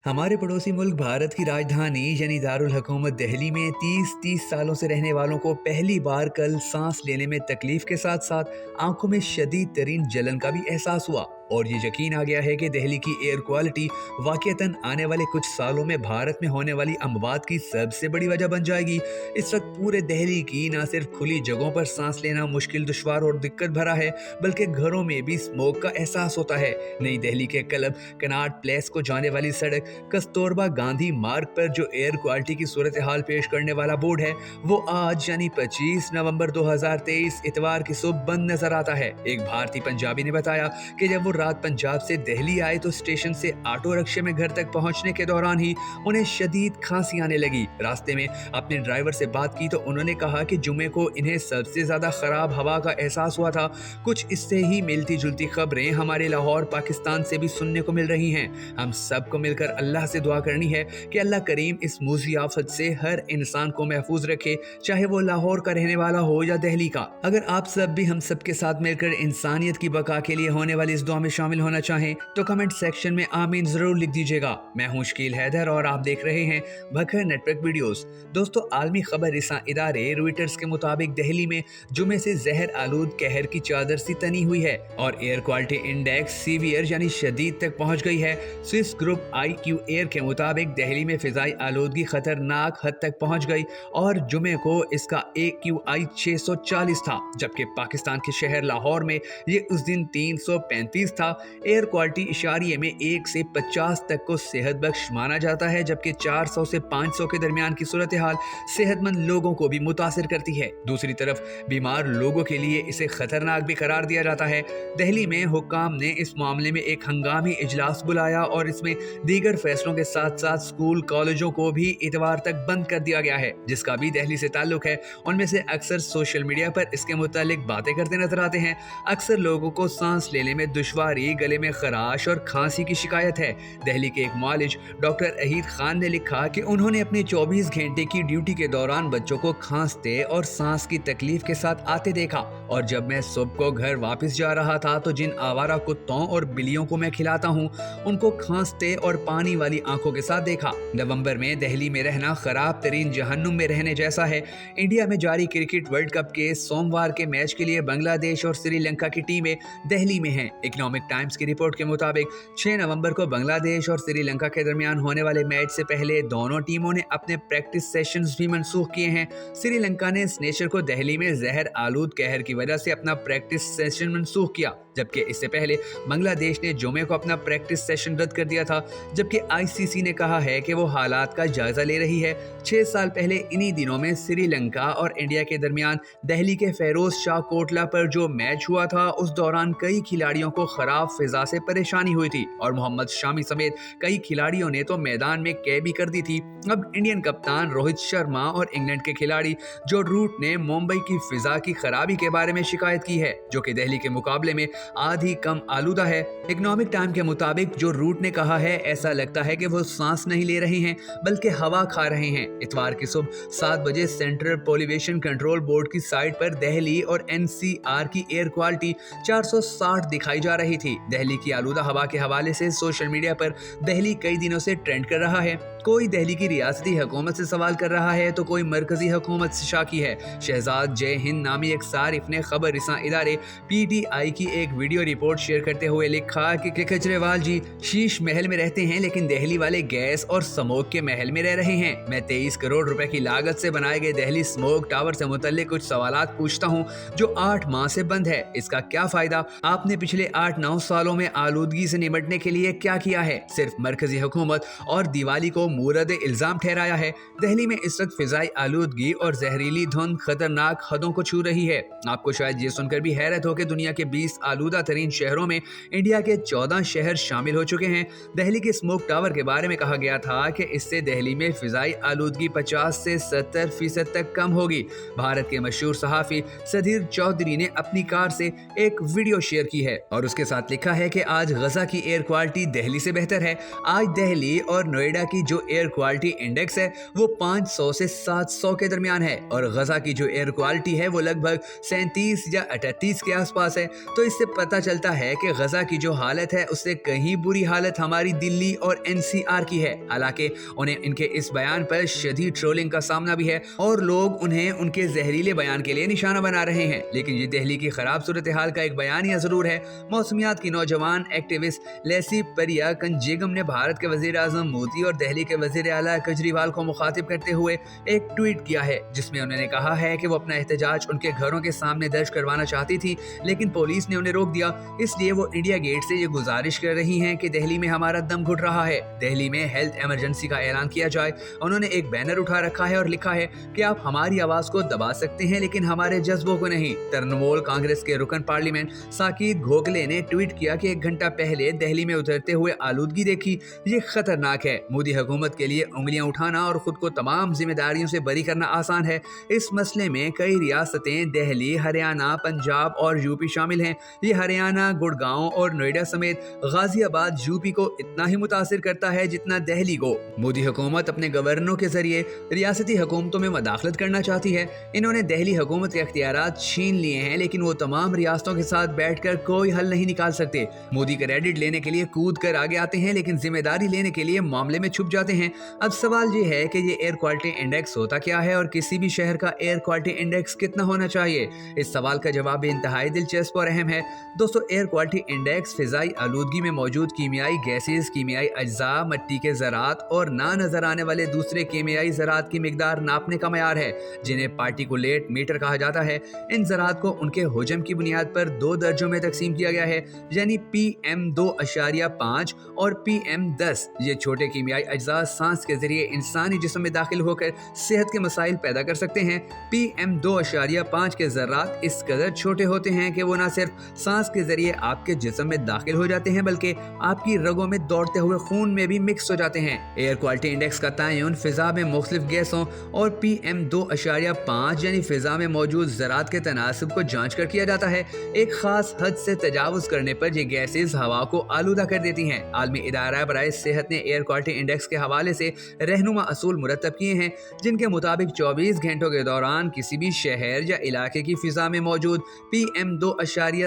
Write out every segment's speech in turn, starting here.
हमारे पड़ोसी मुल्क भारत की राजधानी यानी दारुल हुकूमत दिल्ली में 30 सालों से रहने वालों को पहली बार कल सांस लेने में तकलीफ के साथ साथ आंखों में शदीद तरीन जलन का भी एहसास हुआ और ये यकीन आ गया है कि दिल्ली की एयर क्वालिटी वाकईतन आने वाले कुछ सालों में भारत में होने वाली अमवात की सबसे बड़ी वजह बन जाएगी। इस वक्त पूरे दिल्ली की न सिर्फ खुली जगहों पर सांस लेना मुश्किल, दुश्वार और दिक्कत भरा है, बल्कि घरों में भी स्मोक का एहसास होता है। नई दिल्ली के क्लब कनाट प्लेस को जाने वाली सड़क कस्तूरबा गांधी मार्ग पर जो एयर क्वालिटी की सूरत हाल पेश करने वाला बोर्ड है, वो आज यानी 25 नवंबर 2023 इतवार की सुबह बंद नजर आता है। एक भारतीय पंजाबी ने बताया कि जब वो रात पंजाब से दिल्ली आए तो स्टेशन से ऑटो रिक्शे में घर तक पहुंचने के दौरान ही उन्हें शदीद खांसी आने लगी। रास्ते में अपने ड्राइवर से बात की तो उन्होंने कहा कि जुमे को इन्हें सबसे ज्यादा खराब हवा का एहसास हुआ था। कुछ इससे ही मिलती जुलती खबरें हमारे लाहौर पाकिस्तान से भी सुनने को मिल रही हैं। हम सबको मिलकर अल्लाह से दुआ करनी है कि अल्लाह करीम इस मूजी आफत से हर इंसान को महफूज रखे, चाहे वो लाहौर का रहने वाला हो या दिल्ली का। अगर आप सब भी हम सब के साथ मिलकर इंसानियत की बका के लिए होने वाली इस दुआ में शामिल होना चाहें तो कमेंट सेक्शन में आमीन जरूर लिख दीजिएगा। मैं हूं शकील हैदर और आप देख रहे हैं भखर नेटवर्क वीडियोस। दोस्तों, आलमी खबर रिसां इदारे रॉयटर्स के मुताबिक दिल्ली में जुमे से जहर आलूद कहर की चादर सी तनी हुई है और एयर क्वालिटी इंडेक्स सीवियर यानी शदीद तक पहुंच गई है। स्विस ग्रुप IQ एयर के मुताबिक दिल्ली में फिजाई आलूदगी खतरनाक हद तक पहुंच गई और जुमे को इसका AQI 640 था, जबकि पाकिस्तान के शहर लाहौर में ये उस दिन 335 था। एयर क्वालिटी इशारिये में 1 से 50 तक को सेहत बख्श माना जाता है, जबकि 400 से 500 के दरमियान की सूरत हाल सेहतमंद लोगों को भी मुतासिर करती है। दूसरी तरफ बीमार लोगों के लिए इसे खतरनाक भी करार दिया जाता है। दिल्ली में हुक्काम ने इस मामले में एक हंगामी इजलास बुलाया और इसमें दीगर फैसलों के साथ साथ स्कूल कॉलेजों को भी इतवार तक बंद कर दिया गया है, जिसका भी दिल्ली से ताल्लुक है। उनमें से अक्सर सोशल मीडिया पर इसके मुतालिक बातें करते नजर आते हैं। अक्सर लोगों को सांस लेने में दुश्वारी, गले में खराश और खांसी की शिकायत है। दिल्ली के एक मुआलिज डॉक्टर अहीद खान ने लिखा कि उन्होंने अपनी 24 घंटे की ड्यूटी के दौरान बच्चों को खांसते और सांस की तकलीफ के साथ आते देखा और जब मैं सुबह को घर वापस जा रहा था तो जिन आवारा कुत्तों और बिल्लियों को मैं खिलाता हूँ उनको खांसते और पानी वाली आंखों के साथ देखा। नवंबर में दिल्ली में रहना खराब तरीन जहन्नुम में रहने जैसा है। इंडिया में जारी क्रिकेट वर्ल्ड कप के सोमवार के मैच के लिए बांग्लादेश और श्रीलंका की टीमें दिल्ली में हैं। इकोनॉमिक टाइम्स की रिपोर्ट के मुताबिक 6 नवंबर को बांग्लादेश और श्रीलंका के दरमियान होने वाले मैच से पहले दोनों टीमों ने अपने प्रैक्टिस सेशंस भी मनसूख किए हैं। श्रीलंका ने स्नेचर को दिल्ली में जहर आलूद कहर की वजह से अपना प्रैक्टिस सेशन मनसूख किया, जबकि इससे पहले बांग्लादेश ने जुमे को अपना प्रैक्टिस सेशन रद्द कर दिया था। जबकि ICC ने कहा है कि वो हालात का जायजा ले रही है। 6 साल पहले इन्हीं दिनों में श्रीलंका और इंडिया के दरमियान दिल्ली के फेरोज शाह कोटला पर जो मैच हुआ था, उस दौरान कई खिलाड़ियों को खराब फिजा से परेशानी हुई थी और मोहम्मद शामी समेत कई खिलाड़ियों ने तो मैदान में कैद भी कर दी थी। अब इंडियन कप्तान रोहित शर्मा और इंग्लैंड के खिलाड़ी जो रूट ने मुंबई की फिजा की खराबी के बारे में शिकायत की है, जो कि दिल्ली के मुकाबले में आधी कम आलूदा है। इकोनॉमिक टाइम के मुताबिक जो रूट ने कहा है, ऐसा लगता है कि वो सांस नहीं ले रहे हैं बल्कि हवा खा रहे हैं। इतवार की सुबह 7 बजे सेंट्रल पॉल्यूशन कंट्रोल बोर्ड की साइट पर दिल्ली और NCR की एयर क्वालिटी 460 दिखाई जा रही थी। दिल्ली की आलूदा हवा के हवाले से सोशल मीडिया पर दिल्ली कई दिनों से ट्रेंड कर रहा है। कोई दिल्ली की रियासती हुकूमत से सवाल कर रहा है तो कोई मरकजी हुकूमत से शाकी है। शहजाद जय हिंद नामी एक सारिफ ने खबर रिसां इदारे PTI की एक वीडियो रिपोर्ट शेयर करते हुए लिखा कि केजरीवाल जी शीश महल में रहते हैं लेकिन दिल्ली वाले गैस और स्मोक के महल में रह रहे हैं। मैं 23 करोड़ रुपए की लागत से बनाए गए दिल्ली स्मोक टावर से मुतल्लिक कुछ सवालात पूछता हूँ जो 8 माह से बंद है। इसका क्या फायदा? आपने पिछले 8-9 सालों में आलूदगी से निपटने के लिए क्या किया है? सिर्फ मरकजी हुकूमत और दिवाली को मूरद इल्जाम ठहराया है। दिल्ली में इस वक्त फिजाई आलूदगी और जहरीली धुंध खतरनाक हदों को छू रही है। आपको शायद ये सुनकर भी हैरत हो कि दुनिया के 20 आलूदा तरीन शहरों में इंडिया के 14 शहर शामिल हो चुके हैं। दिल्ली के स्मोक टावर के बारे में कहा गया था कि इससे दिल्ली में फिजाई आलूदगी 50 से 70% तक कम होगी। भारत के मशहूर सहाफी सदीर चौधरी ने अपनी कार से एक वीडियो शेयर की है और उसके साथ लिखा है कि आज गजा की एयर क्वालिटी दिल्ली से बेहतर है। आज दिल्ली और नोएडा की जो जो एयर क्वालिटी इंडेक्स है वो 500 से 700 के दरमियान है और गजा की जो एयर क्वालिटी है वो लगभग 37 या 38 के आसपास है। तो इससे पता चलता है कि गजा की जो हालत है उससे कहीं बुरी हालत हमारी दिल्ली और एनसीआर की है। हालांकि उन्हें इनके इस बयान पर शदीद ट्रोलिंग का सामना भी है और लोग उन्हें उनके जहरीले बयान के लिए निशाना बना रहे हैं। लेकिन ये दिल्ली की खराब सूरत हाल का एक बयानिया जरूर है। मौसमियात की नौजवान एक्टिविस्ट लेसी परिया कंजेगम ने भारत के वजीर आजम मोदी और दिल्ली के वजीर आला केजरीवाल को मुखातिब करते हुए एक ट्वीट किया है जिसमें उन्होंने कहा है कि वो अपना एहतजाज उनके घरों के सामने दर्ज करवाना चाहती थी, लेकिन पुलिस ने उन्हें रोक दिया। इसलिए वो इंडिया गेट से ये गुजारिश कर रही हैं कि दिल्ली में हमारा दम घुट रहा है, दिल्ली में हेल्थ इमरजेंसी का ऐलान किया जाए। उन्होंने एक बैनर उठा रखा है और लिखा है कि आप हमारी आवाज को दबा सकते हैं लेकिन हमारे जज्बों को नहीं। तृणमूल कांग्रेस के रुकन पार्लियामेंट साकिब घोगले ने ट्वीट किया कि 1 घंटा पहले दिल्ली में उतरते हुए आलूदगी देखी, ये खतरनाक है। मोदी हुकूमत के लिए उंगलियां उठाना और खुद को तमाम जिम्मेदारियों से बरी करना आसान है। इस मसले में कई रियासतें दिल्ली, हरियाणा, पंजाब और यूपी शामिल हैं। ये हरियाणा, गुड़गांव और नोएडा समेत गाजियाबाद यूपी को इतना ही मुतासिर करता है जितना दिल्ली को। मोदी हुकूमत अपने गवर्नरों के जरिए रियासती हुकूमतों में मदाखलत करना चाहती है। इन्होंने दिल्ली हुकूमत के इख्तियारात छीन लिए हैं लेकिन वो तमाम रियासतों के साथ बैठकर कोई हल नहीं निकाल सकते। मोदी क्रेडिट लेने के लिए कूद कर आगे आते हैं लेकिन जिम्मेदारी लेने के लिए मामले में छुप जाते हैं। अब सवाल ये है कि ये एयर क्वालिटी इंडेक्स होता क्या है और किसी भी शहर का एयर क्वालिटी इंडेक्स कितना होना चाहिए? इस सवाल का जवाब भी इंतहाई दिलचस्प और अहम है। दोस्तों, एयर क्वालिटी इंडेक्स फिजाई आलूदगी में मौजूद कीमियाई गैसेस, कीमियाई अज्जा, मिट्टी के ज़रात और ना नजर आने वाले दूसरे कीमियाई ज़रात की मिकदार नापने का मयार है जिन्हें पार्टिकुलेट मीटर कहा जाता है। इन ज़रात को उनके हुजम की बुनियाद पर 2 दर्जों में तकसीम किया गया है, यानी PM2.5 और PM10। ये छोटे कीमियाई अज्जा सांस के जरिए इंसानी जिस्म में दाखिल होकर सेहत के मसाइल पैदा कर सकते हैं। PM2.5 के ज़रात इस कदर छोटे होते हैं कि वो न सिर्फ सांस के जरिए आपके जिस्म में दाखिल हो जाते हैं बल्कि आपकी रगों में दौड़ते हुए खून में भी मिक्स हो जाते हैं। एयर क्वालिटी इंडेक्स का तयन फिजा में मुख्तलिफ गैसों और PM2.5 यानी फिजा में मौजूद ज़रात के तनासब को जांच कर किया जाता है। एक खास हद से तजावुज करने पर ये गैसेस हवा को आलूदा कर देती हैं। आलमी इदारा बराए सेहत ने एयर क्वालिटी इंडेक्स के हवाले से रहनुमा असूल मुरतब किए हैं जिनके मुताबिक 24 घंटों के दौरान किसी भी शहर या इलाके की फिजा में मौजूद PM2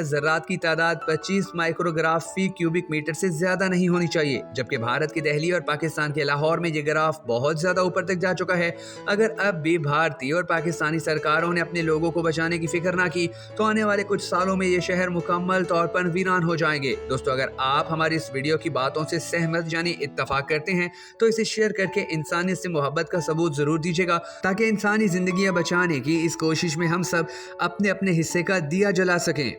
ज़रात की तादाद 25 माइक्रोग्राफ फी क्यूबिक मीटर से ज्यादा नहीं होनी चाहिए, जबकि भारत की दिल्ली और पाकिस्तान के लाहौर में ये ग्राफ बहुत ज्यादा ऊपर तक जा चुका है। अगर अब भी भारतीय और पाकिस्तानी सरकारों ने अपने लोगों को बचाने की फिक्र ना की तो आने वाले कुछ सालों में ये शहर मुकम्मल तौर पर वीरान हो जाएंगे। दोस्तों, अगर आप हमारी इस वीडियो की बातों से सहमत यानी इत्तफाक करते हैं तो इसे शेयर करके इंसानियत से मोहब्बत का सबूत जरूर दीजिएगा ताकि इंसानी जिंदगियां बचाने की इस कोशिश में हम सब अपने अपने हिस्से का दिया जला सकें।